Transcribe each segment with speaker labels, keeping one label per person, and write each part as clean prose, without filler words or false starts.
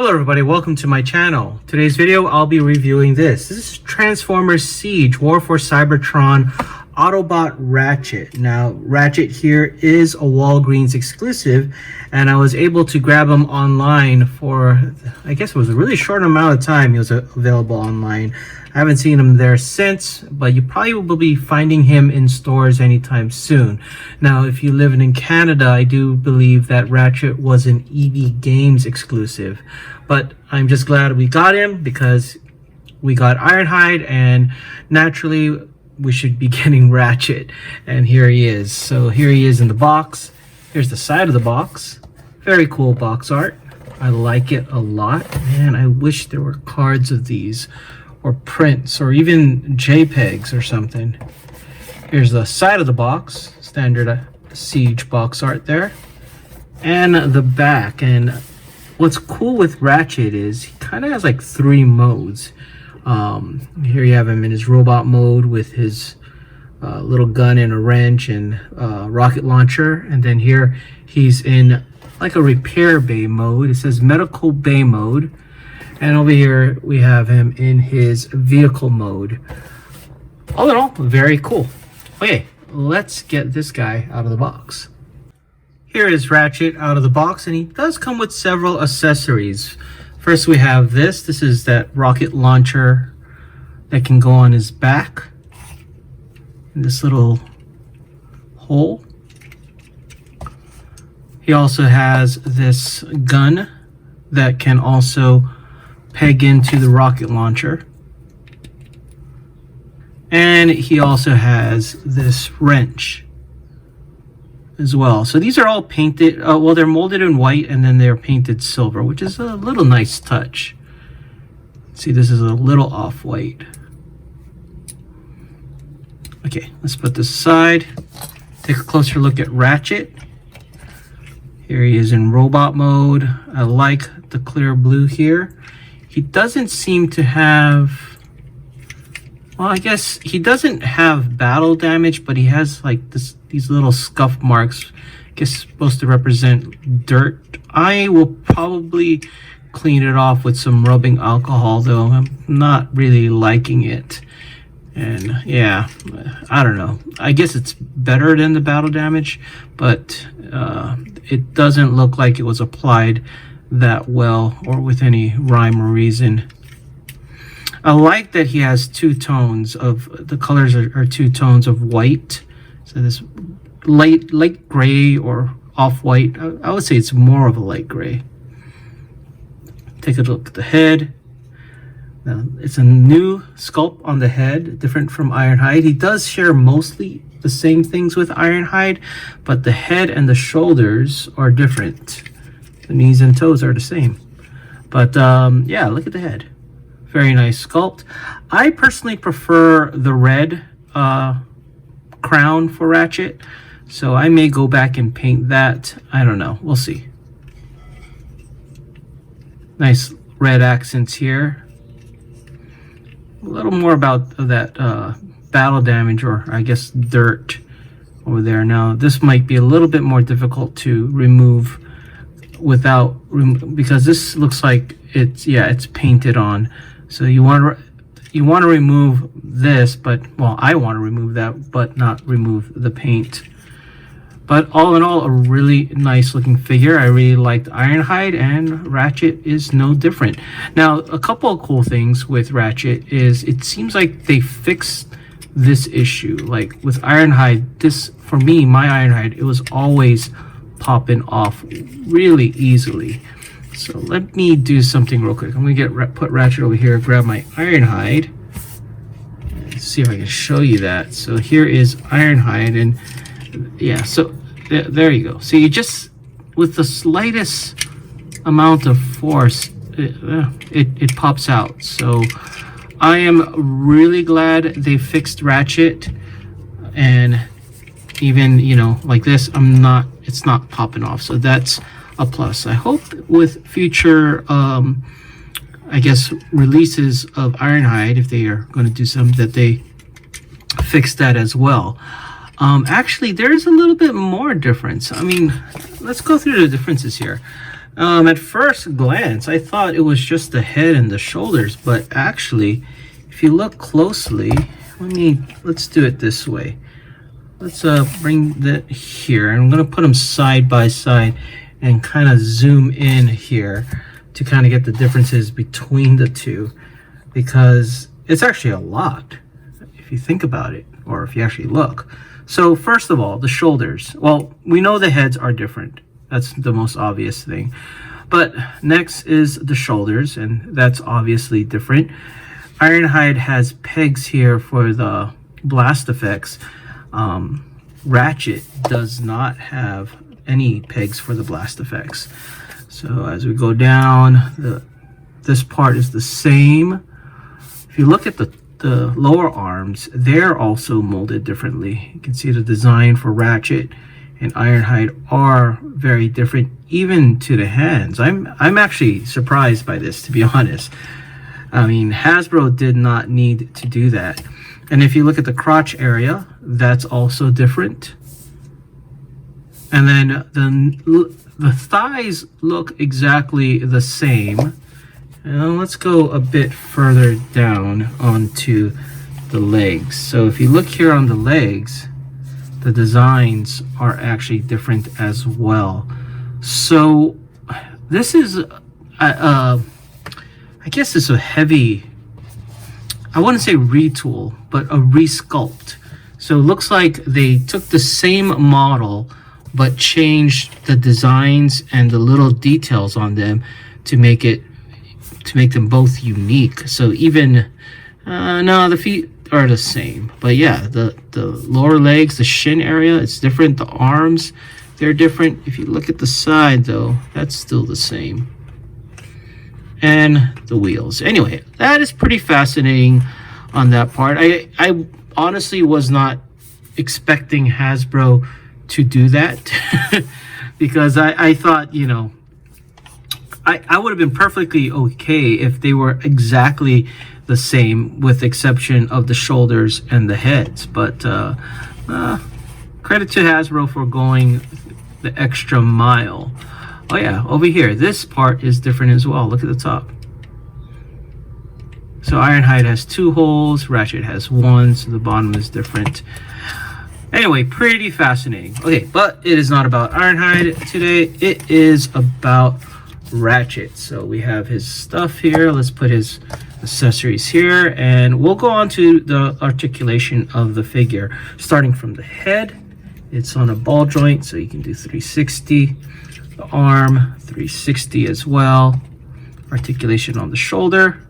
Speaker 1: Hello everybody, welcome to my channel. Today's video I'll be reviewing this. This is Transformers Siege War for Cybertron Autobot Ratchet. Now Ratchet here is a Walgreens exclusive and I was able to grab him online for, I guess it was a really short amount of time he was available online. I haven't seen him there since, but you probably will be finding him in stores anytime soon. Now, if you live in Canada, I do believe that Ratchet was an EB Games exclusive. But I'm just glad we got him because we got Ironhide, and naturally we should be getting Ratchet. And here he is. So here he is in the box. Here's the side of the box. Very cool box art. I like it a lot. Man, I wish there were cards of these, or prints, or even JPEGs or something. Here's the side of the box, standard Siege box art there, and the back. And what's cool with Ratchet is he kind of has like three modes. Here you have him in his robot mode with his little gun and a wrench and rocket launcher, and then here he's in like a repair bay mode. It says medical bay mode. And over here, we have him in his vehicle mode. All in all, very cool. Okay, let's get this guy out of the box. Here is Ratchet out of the box, and he does come with several accessories. First, we have this. This is that rocket launcher that can go on his back. In this little hole. He also has this gun that can also peg into the rocket launcher, and he also has this wrench as well. So these are all painted, well, they're molded in white and then they're painted silver, which is a little nice touch. See, this is a little off-white. Okay, let's put this aside. Take a closer look at Ratchet. Here he is in robot mode. I like the clear blue here. He doesn't seem to have, well, I guess he doesn't have battle damage, but he has like these little scuff marks, I guess supposed to represent dirt. I will probably clean it off with some rubbing alcohol, though I'm not really liking it. And yeah, I don't know. I guess it's better than the battle damage, but it doesn't look like it was applied that well or with any rhyme or reason. I like that he has two tones of, the colors are two tones of white. So this light gray or off-white. I would say it's more of a light gray. Take a look at the head. Now, it's a new sculpt on the head, different from Ironhide. He does share mostly the same things with Ironhide, but the head and the shoulders are different. The knees and toes are the same. But yeah, look at the head. Very nice sculpt. I personally prefer the red crown for Ratchet, so I may go back and paint that. I don't know. We'll see. Nice red accents here. A little more about that battle damage, or I guess dirt over there. Now, this might be a little bit more difficult to remove without, because this looks like it's painted on. So you want to remove this, but well, I want to remove that but not remove the paint. But all in all, a really nice looking figure. I really liked Ironhide, and Ratchet is no different. Now, a couple of cool things with Ratchet is it seems like they fixed this issue. Like with Ironhide, this, for me, my Ironhide, it was always popping off really easily. So let me do something real quick. I'm gonna put Ratchet over here, grab my Ironhide, and see if I can show you that. So here is Ironhide, and yeah, so there you go. So you just, with the slightest amount of force, it pops out. So I am really glad they fixed Ratchet, and even, you know, like this, it's not popping off, so that's a plus. I hope with future I guess releases of Ironhide, if they are going to do something, that they fix that as well. Actually, there's a little bit more difference. I mean, let's go through the differences here. At first glance, I thought it was just the head and the shoulders, but actually, if you look closely, let's do it this way. Let's bring that here. I'm gonna put them side by side and kind of zoom in here to kind of get the differences between the two, because it's actually a lot if you think about it, or if you actually look. So first of all, the shoulders. Well, we know the heads are different. That's the most obvious thing. But next is the shoulders, and that's obviously different. Ironhide has pegs here for the blast effects. Ratchet does not have any pegs for the blast effects. So as we go down, this part is the same. If you look at the lower arms, they're also molded differently. You can see the design for Ratchet and Ironhide are very different, even to the hands. I'm actually surprised by this, to be honest. I mean, Hasbro did not need to do that. And if you look at the crotch area, that's also different. And then the thighs look exactly the same. Now let's go a bit further down onto the legs. So if you look here on the legs, the designs are actually different as well. So this is, I guess it's a heavy, I wouldn't say retool, but a resculpt. So it looks like they took the same model, but changed the designs and the little details on them to make them both unique. So even, no, the feet are the same, but yeah, the lower legs, the shin area, it's different. The arms, they're different. If you look at the side though, that's still the same. And the wheels. Anyway, that is pretty fascinating on that part. I honestly was not expecting Hasbro to do that because I thought, you know, I would have been perfectly okay if they were exactly the same, with exception of the shoulders and the heads. But credit to Hasbro for going the extra mile. Oh yeah, over here, this part is different as well. Look at the top. So Ironhide has 2 holes, Ratchet has 1, so the bottom is different. Anyway, pretty fascinating. Okay, but it is not about Ironhide today. It is about Ratchet. So we have his stuff here. Let's put his accessories here, and we'll go on to the articulation of the figure. Starting from the head, it's on a ball joint, so you can do 360. The arm, 360 as well. Articulation on the shoulder,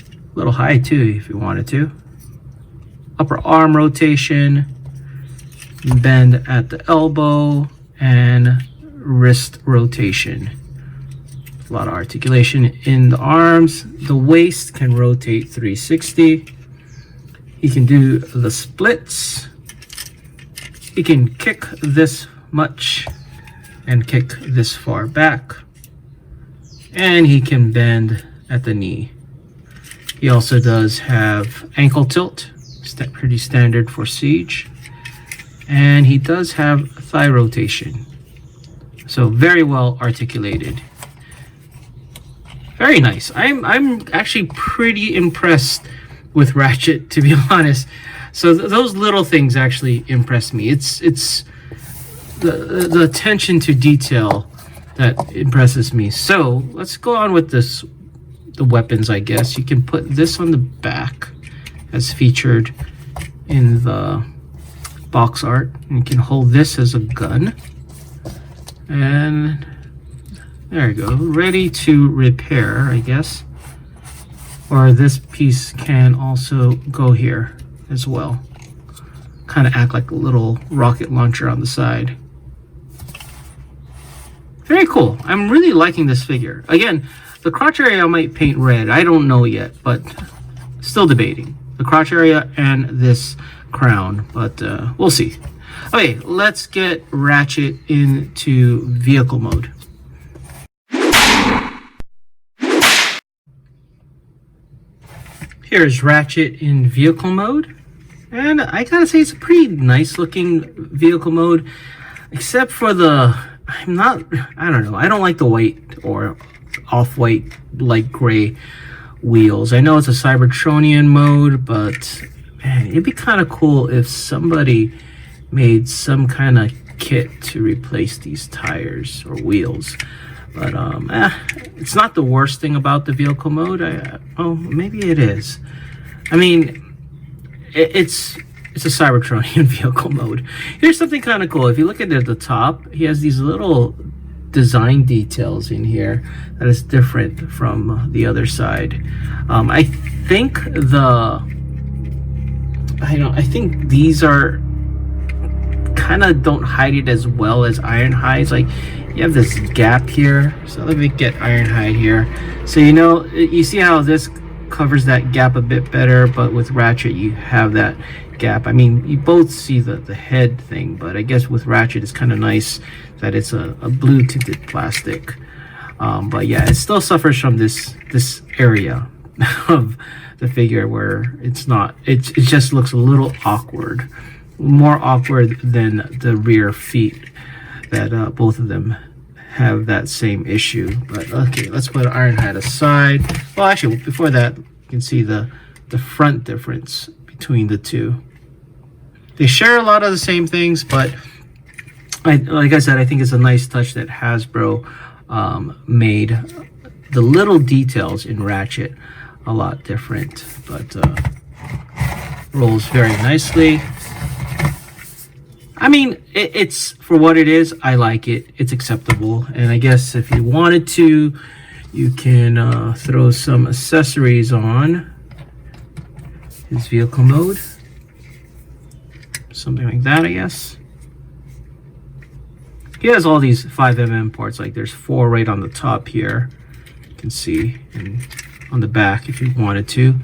Speaker 1: a little high too if you wanted to. Upper arm rotation, bend at the elbow, and wrist rotation. A lot of articulation in the arms. The waist can rotate 360. He can do the splits. He can kick this much and kick this far back. And he can bend at the knee. He also does have ankle tilt, pretty standard for Siege. And he does have thigh rotation. So very well articulated. Very nice. I'm actually pretty impressed with Ratchet, to be honest. So those little things actually impress me. It's the attention to detail that impresses me. So let's go on with the weapons, I guess. You can put this on the back as featured in the box art. And you can hold this as a gun. And there you go, ready to repair, I guess. Or this piece can also go here as well. Kind of act like a little rocket launcher on the side. Very cool. I'm really liking this figure. Again, the crotch area I might paint red. I don't know yet, but still debating. The crotch area and this crown, but we'll see. Okay, let's get Ratchet into vehicle mode. Here's Ratchet in vehicle mode, and I gotta say it's a pretty nice looking vehicle mode, except for the I don't know. I don't like the white or off-white light gray wheels. I know it's a Cybertronian mode, but man, it'd be kind of cool if somebody made some kind of kit to replace these tires or wheels. But it's not the worst thing about the vehicle mode. Oh, maybe it is. I mean, it's a Cybertronian vehicle mode. Here's something kind of cool. If you look at it at the top, he has these little design details in here that is different from the other side. I think I think these are kind of don't hide it as well as Ironhide's. Like, you have this gap here, so let me get Ironhide here. So you see how this covers that gap a bit better, but with Ratchet you have that gap. I mean, you both see the head thing, but I guess with Ratchet it's kind of nice that it's a blue tinted plastic. But yeah, it still suffers from this area of the figure where it just looks a little awkward, more awkward than the rear feet, that both of them have that same issue. But okay, let's put Ironhide aside. Well, actually, before that, you can see the front difference between the two. They share a lot of the same things, but like I said, I think it's a nice touch that Hasbro made the little details in Ratchet a lot different, but rolls very nicely. I mean, it's for what it is. I like it. It's acceptable. And I guess if you wanted to, you can throw some accessories on his vehicle mode. Something like that, I guess. He has all these 5mm ports. Like, there's 4 right on the top here. You can see. And on the back, if you wanted to,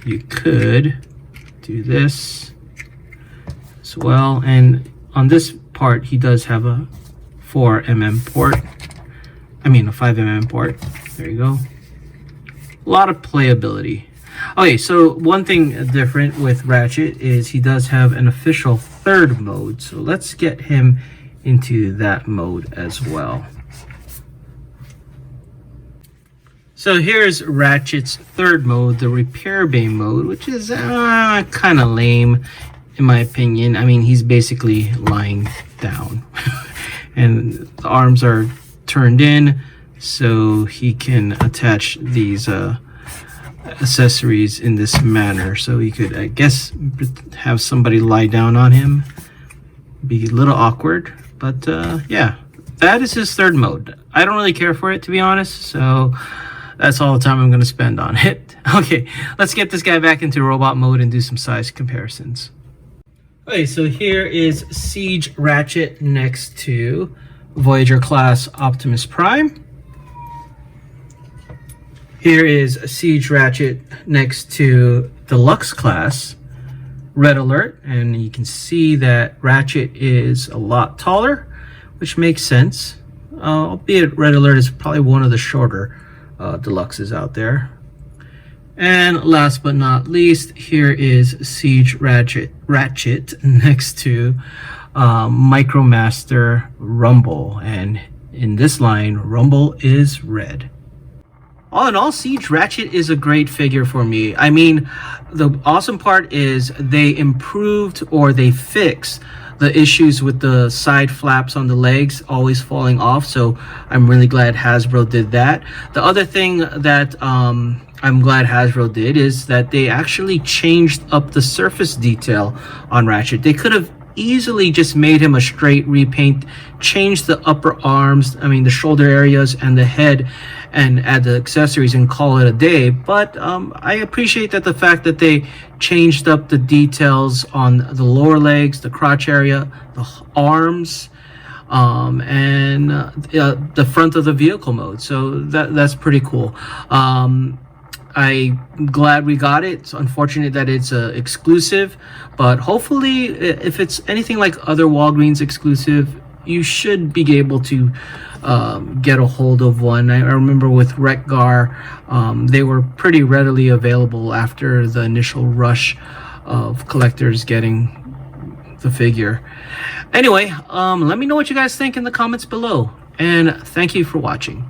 Speaker 1: you could do this as well. And on this part, he does have a 4mm port. I mean, a 5mm port. There you go. A lot of playability. Okay, so one thing different with Ratchet is he does have an official third mode. So let's get him into that mode as well. So here's Ratchet's third mode, the Repair Bay mode, which is kind of lame in my opinion. I mean, he's basically lying down and the arms are turned in so he can attach these accessories in this manner. So he could, I guess, have somebody lie down on him. Be a little awkward, but yeah, that is his third mode. I don't really care for it, to be honest, so that's all the time I'm going to spend on it. Okay, let's get this guy back into robot mode and do some size comparisons. Okay, so here is Siege Ratchet next to Voyager class Optimus Prime. Here is Siege Ratchet next to Deluxe class Red Alert, and you can see that Ratchet is a lot taller, which makes sense. Albeit Red Alert is probably one of the shorter Deluxes out there. And last but not least, here is Siege Ratchet next to Micromaster Rumble, and in this line, Rumble is red. All in all, Siege Ratchet is a great figure for me. I mean, the awesome part is they improved or they fixed the issues with the side flaps on the legs always falling off, so I'm really glad Hasbro did that. The other thing that I'm glad Hasbro did is that they actually changed up the surface detail on Ratchet. They could have easily just made him a straight repaint, changed the upper arms, I mean the shoulder areas and the head, and add the accessories and call it a day. But I appreciate that the fact that they changed up the details on the lower legs, the crotch area, the arms, and the front of the vehicle mode. So that's pretty cool. I'm glad we got it. It's unfortunate that it's exclusive, but hopefully if it's anything like other Walgreens exclusive, you should be able to get a hold of one. I remember with Wreck-Gar, they were pretty readily available after the initial rush of collectors getting the figure. Anyway, let me know what you guys think in the comments below, and thank you for watching.